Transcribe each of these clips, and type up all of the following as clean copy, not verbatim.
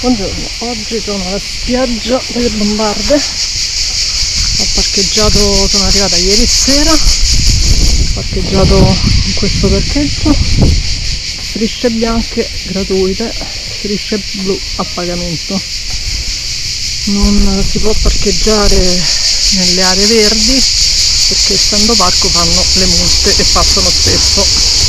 Buongiorno, oggi sono alla spiaggia delle Bombarde. Ho parcheggiato, sono arrivata ieri sera, ho parcheggiato in questo parcheggio, strisce bianche gratuite, strisce blu a pagamento. Non si può parcheggiare nelle aree verdi perché essendo parco fanno le multe e passano spesso.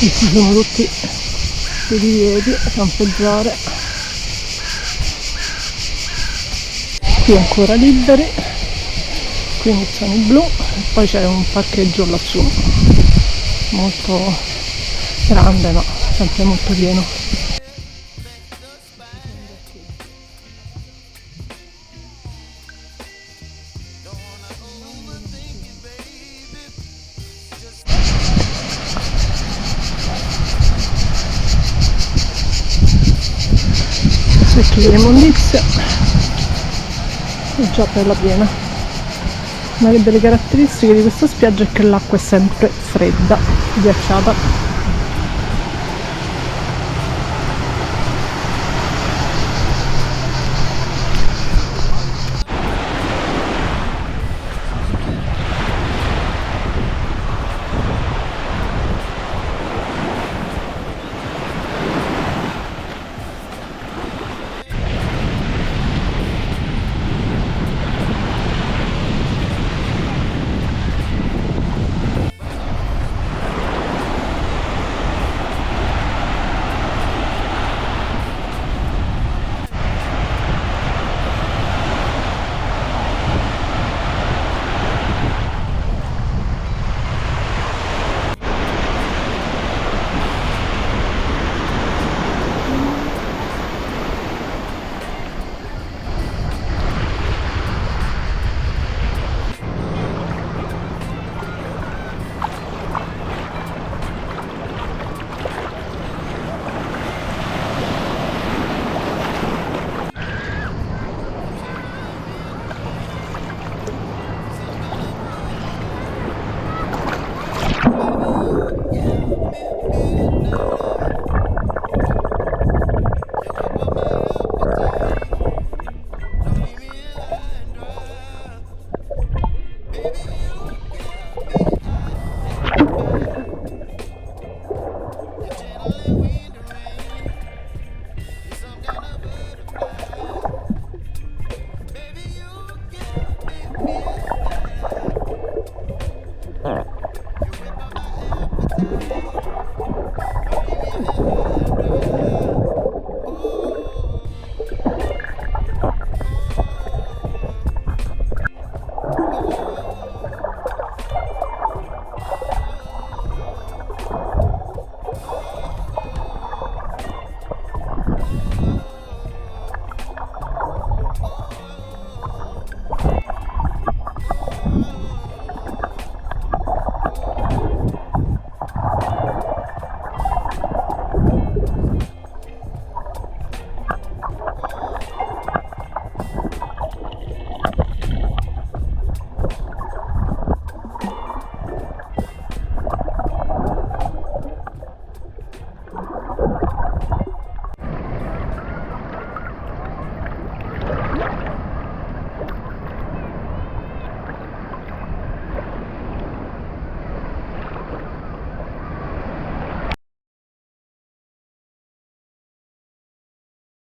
Questi sono tutti i divieti a campeggiare, qui ancora liberi, qui iniziano i blu e poi c'è un parcheggio lassù, molto grande ma sempre molto pieno. Secchi dell'immondizia è già bella piena. Una delle caratteristiche di questa spiaggia è che l'acqua è sempre fredda, ghiacciata.